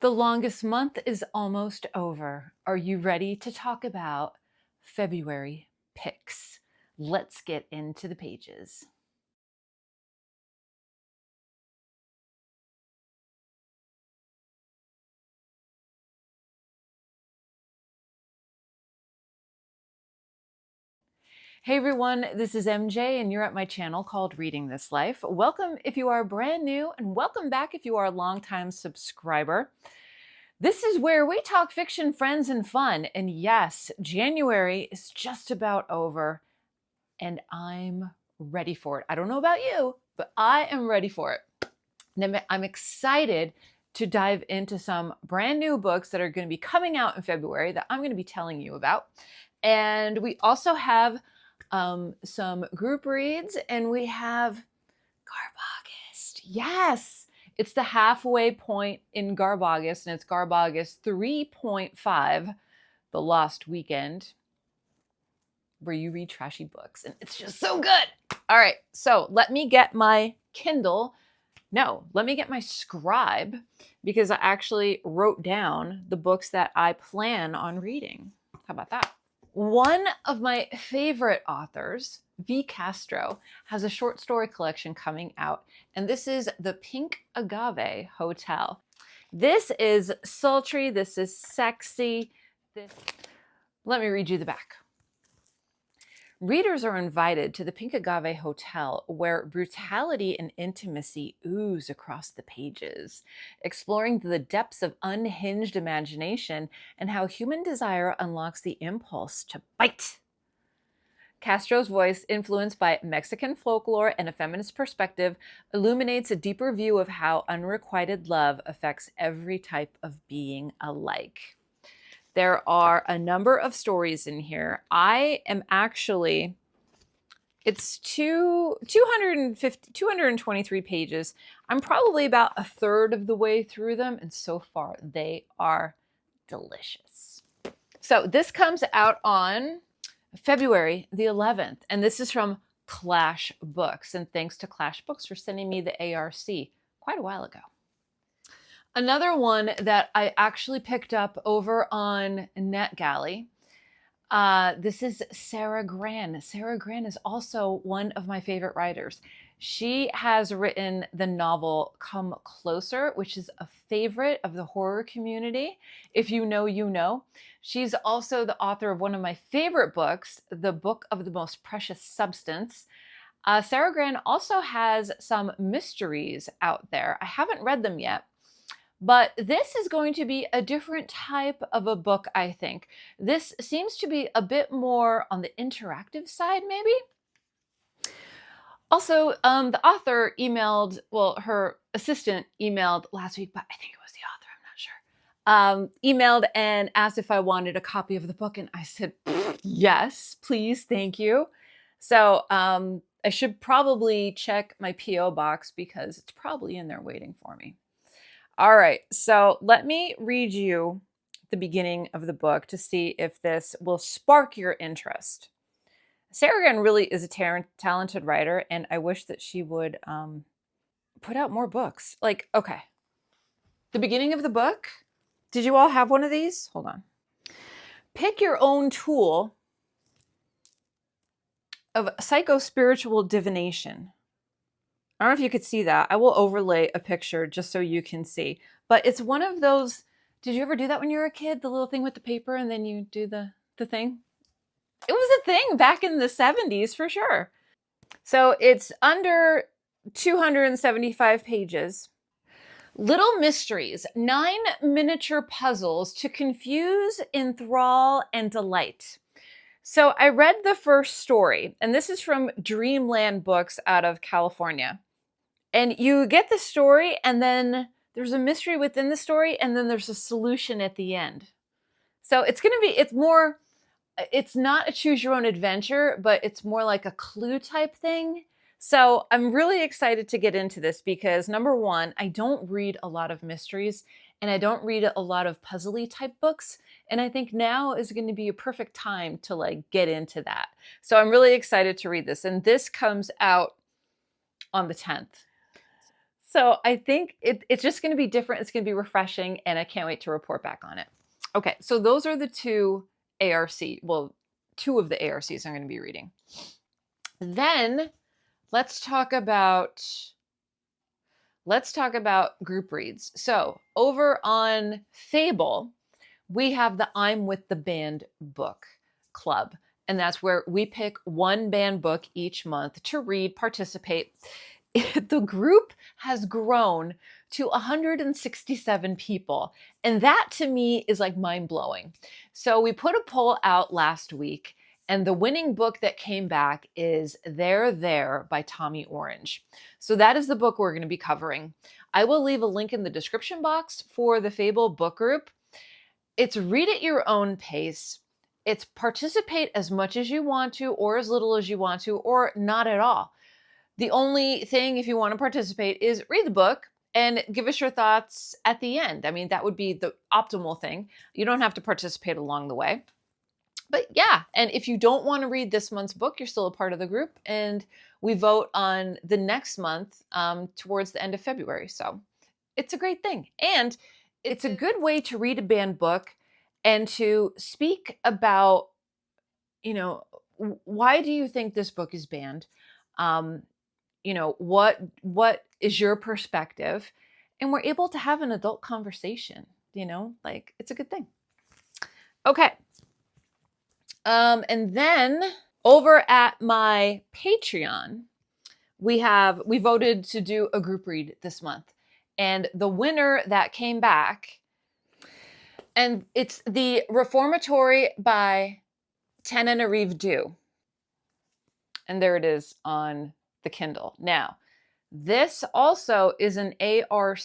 The longest month is almost over. Are you ready to talk about February picks? Let's get into the pages. Hey everyone, this is MJ and you're at my channel called Reading This Life. Welcome if you are brand new and welcome back if you are a longtime subscriber. This is where we talk fiction, friends, and fun. And yes, January is just about over and I'm ready for it. I don't know about you, but I am ready for it. And I'm excited to dive into some brand new books that are going to be coming out in February that I'm going to be telling you about. And we also have some group reads, and we have GarbAugust. Yes, it's the halfway point in GarbAugust, and it's GarbAugust 3.5, The Lost Weekend, where you read trashy books, and it's just so good. All right, so let me get my Kindle. No, let me get my Scribe, because I actually wrote down the books that I plan on reading. How about that? One of my favorite authors, Castro, has a short story collection coming out, and this is The Pink Agave Hotel. This is sultry, this is sexy. Let me read you the back. Readers are invited to the Pink Agave Hotel, where brutality and intimacy ooze across the pages, exploring the depths of unhinged imagination and how human desire unlocks the impulse to bite. Castro's voice, influenced by Mexican folklore and a feminist perspective, illuminates a deeper view of how unrequited love affects every type of being alike. There are a number of stories in here. I am actually, it's 223 pages. I'm probably about a third of the way through them, and so far they are delicious. So this comes out on February the 11th, and this is from Clash Books. And thanks to Clash Books for sending me the ARC quite a while ago. Another one that I actually picked up over on NetGalley. This is Sara Gran. Sara Gran is also one of my favorite writers. She has written the novel Come Closer, which is a favorite of the horror community. If you know, you know. She's also the author of one of my favorite books, The Book of the Most Precious Substance. Sara Gran also has some mysteries out there. I haven't read them yet. But this is going to be a different type of a book, I think. This seems to be a bit more on the interactive side, maybe. Also, the author emailed, well, her assistant emailed last week, but I think it was the author, I'm not sure. Emailed and asked if I wanted a copy of the book, and I said, yes, please, thank you. So I should probably check my P.O. box because it's probably in there waiting for me. All right, so let me read you the beginning of the book to see if this will spark your interest. Sara Gran really is a talented writer, and I wish that she would put out more books. Like, okay, the beginning of the book, did you all have one of these? Hold on. Pick your own tool of psycho-spiritual divination. I don't know if you could see that. I will overlay a picture just so you can see. But it's one of those, did you ever do that when you were a kid? The little thing with the paper and then you do the thing? It was a thing back in the 70s for sure. So it's under 275 pages. Little mysteries, 9 miniature puzzles to confuse, enthrall, and delight. So I read the first story, and this is from Dreamland Books out of California. And you get the story, and then there's a mystery within the story, and then there's a solution at the end. So it's going to be, it's not a choose your own adventure, but it's more like a clue type thing. So I'm really excited to get into this because number one, I don't read a lot of mysteries and I don't read a lot of puzzly type books. And I think now is going to be a perfect time to like get into that. So I'm really excited to read this. And this comes out on the 10th. So I think it's just going to be different. It's going to be refreshing, and I can't wait to report back on it. Okay, so those are the two two of the ARCs I'm going to be reading. Then let's talk about group reads. So over on FABLE, we have the I'm with the Band book club. And that's where we pick one banned book each month to read, participate. The group has grown to 167 people. And that to me is like mind blowing. So we put a poll out last week, and the winning book that came back is There by Tommy Orange. So that is the book we're going to be covering. I will leave a link in the description box for the FABLE book group. It's read at your own pace. It's participate as much as you want to, or as little as you want to, or not at all. The only thing, if you want to participate, is read the book and give us your thoughts at the end. I mean, that would be the optimal thing. You don't have to participate along the way. But yeah, and if you don't want to read this month's book, you're still a part of the group, and we vote on the next month towards the end of February. So it's a great thing. And it's a good way to read a banned book and to speak about, why do you think this book is banned? What is your perspective? And we're able to have an adult conversation, it's a good thing. Okay. And then over at my Patreon, we voted to do a group read this month. And the winner that came back, and it's the Reformatory by Tananarive Due. And there it is on the Kindle. Now, this also is an ARC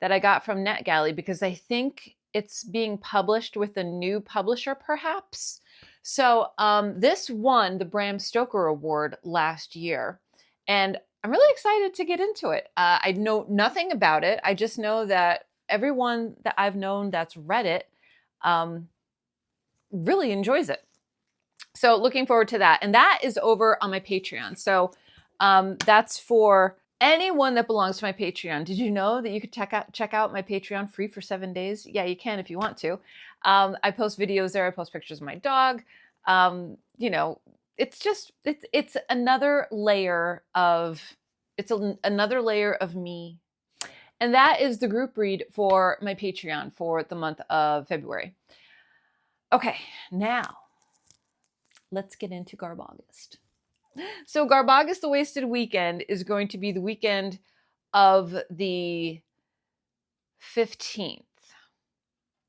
that I got from NetGalley because I think it's being published with a new publisher, perhaps. So this won the Bram Stoker Award last year, and I'm really excited to get into it. I know nothing about it. I just know that everyone that I've known that's read it really enjoys it. So looking forward to that. And that is over on my Patreon. So that's for anyone that belongs to my Patreon. Did you know that you could check out my Patreon free for 7 days? Yeah, you can if you want to. I post videos there. I post pictures of my dog. It's another layer of me. And that is the group read for my Patreon for the month of February. Okay, now let's get into GarbAugust. So GarbAugust, the Wasted Weekend, is going to be the weekend of the 15th.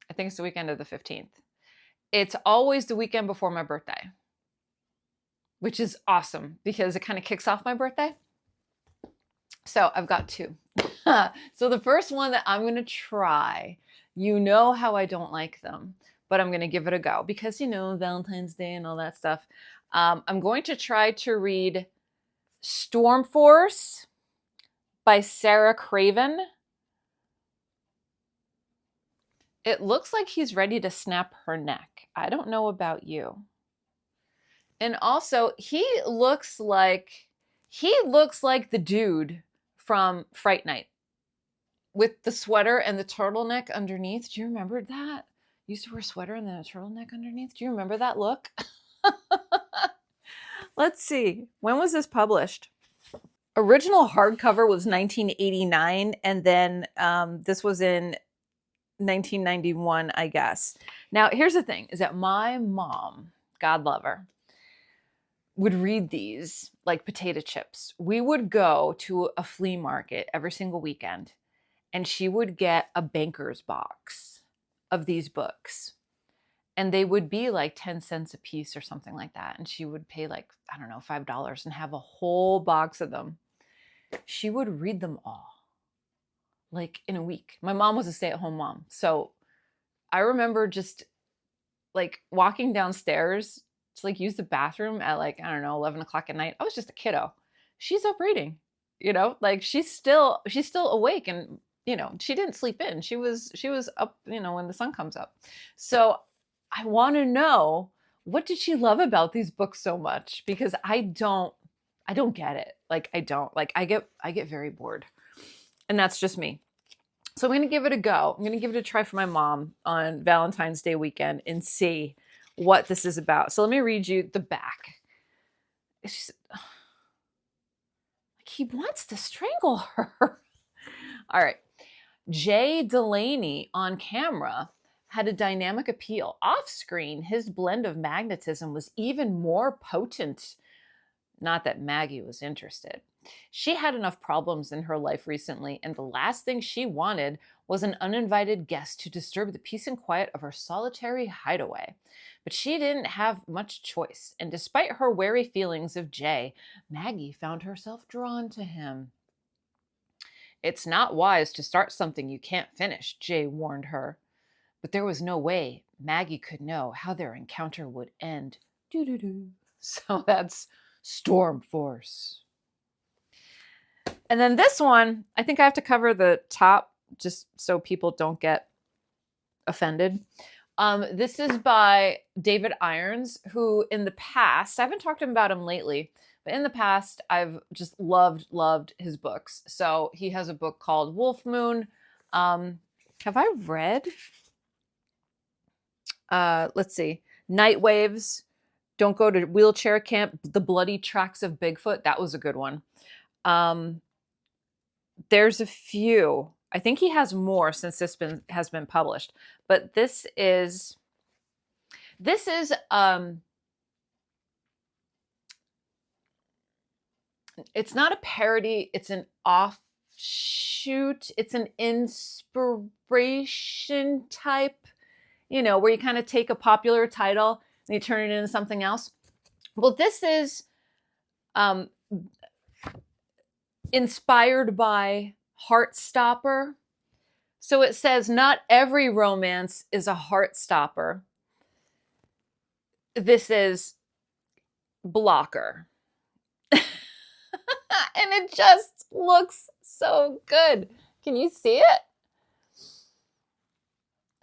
I think it's the weekend of the 15th. It's always the weekend before my birthday, which is awesome because it kind of kicks off my birthday. So I've got two. So the first one that I'm going to try, how I don't like them, but I'm going to give it a go because, Valentine's Day and all that stuff. I'm going to try to read Storm Force by Sara Craven. It looks like he's ready to snap her neck. I don't know about you. And also, he looks like the dude from Fright Night with the sweater and the turtleneck underneath. Do you remember that? He used to wear a sweater and then a turtleneck underneath. Do you remember that look? Let's see. When was this published? Original hardcover was 1989, and then this was in 1991, I guess. Now, here's the thing, is that my mom, God love her, would read these like potato chips. We would go to a flea market every single weekend, and she would get a banker's box of these books. And they would be like 10 cents a piece or something like that. And she would pay like, I don't know, $5 and have a whole box of them. She would read them all like in a week. My mom was a stay-at-home mom. So I remember just like walking downstairs to like use the bathroom at like, I don't know, 11 o'clock at night. I was just a kiddo. She's up reading, like she's still awake, and, she didn't sleep in. She was up, when the sun comes up. So I want to know, what did she love about these books so much? Because I don't get it. Like, I don't. Like, I get very bored. And that's just me. So I'm going to give it a go. I'm going to give it a try for my mom on Valentine's Day weekend and see what this is about. So let me read you the back. It's just, like he wants to strangle her. All right. Jay Delaney on camera had a dynamic appeal. Off screen, his blend of magnetism was even more potent. Not that Maggie was interested. She had enough problems in her life recently, and the last thing she wanted was an uninvited guest to disturb the peace and quiet of her solitary hideaway. But she didn't have much choice, and despite her wary feelings of Jay, Maggie found herself drawn to him. It's not wise to start something you can't finish, Jay warned her. But there was no way Maggie could know how their encounter would end. Doo-doo-doo. So that's Storm Force. And then this one, I think I have to cover the top just so people don't get offended. This is by David Irons, who in the past, I haven't talked about him lately, but in the past, I've just loved his books. So he has a book called Wolf Moon. Have I read? Let's see. Night Waves. Don't Go to Wheelchair Camp. The Bloody Tracks of Bigfoot. That was a good one. There's a few. I think he has more since this has been published. But this is it's not a parody, it's an offshoot, it's an inspiration type, you know, where you kind of take a popular title and you turn it into something else. Well, this is inspired by Heartstopper. So it says, not every romance is a heartstopper. This is Blocker. And it just looks so good. Can you see it?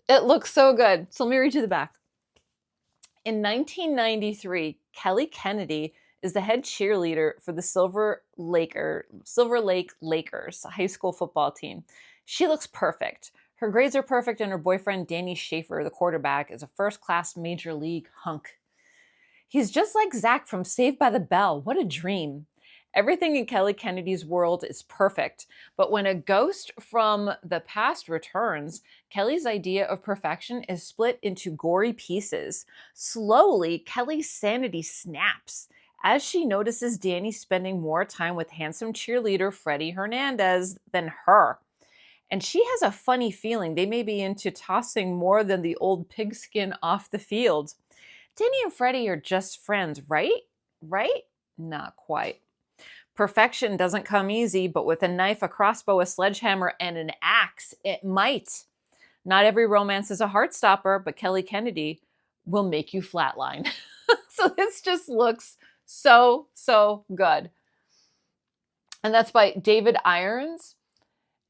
It looks so good. So let me read you the back. In 1993, Kelly Kennedy is the head cheerleader for the Silver Lake Lakers high school football team. She looks perfect. Her grades are perfect, and her boyfriend, Danny Schaefer, the quarterback, is a first-class major league hunk. He's just like Zach from Saved by the Bell. What a dream. Everything in Kelly Kennedy's world is perfect, but when a ghost from the past returns, Kelly's idea of perfection is split into gory pieces. Slowly, Kelly's sanity snaps as she notices Danny spending more time with handsome cheerleader Freddie Hernandez than her. And she has a funny feeling they may be into tossing more than the old pigskin off the field. Danny and Freddie are just friends, right? Right? Not quite. Perfection doesn't come easy, but with a knife, a crossbow, a sledgehammer, and an axe, it might. Not every romance is a heartstopper, but Kelly Kennedy will make you flatline. So this just looks so, so good. And that's by David Irons.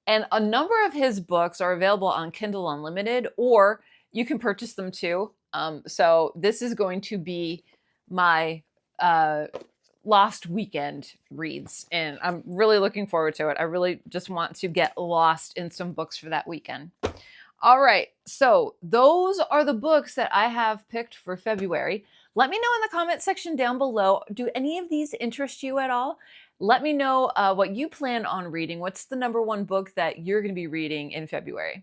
And a number of his books are available on Kindle Unlimited, or you can purchase them too. So this is going to be my Lost Weekend reads, and I'm really looking forward to it. I really just want to get lost in some books for that weekend. All right, so those are the books that I have picked for February. Let me know in the comment section down below, do any of these interest you at all? Let me know what you plan on reading. What's the #1 book that you're going to be reading in February?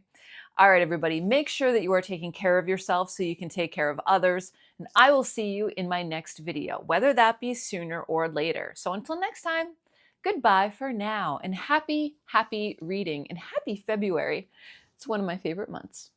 All right, everybody, make sure that you are taking care of yourself so you can take care of others. And I will see you in my next video, whether that be sooner or later. So until next time, goodbye for now, and happy reading, and happy February. It's one of my favorite months.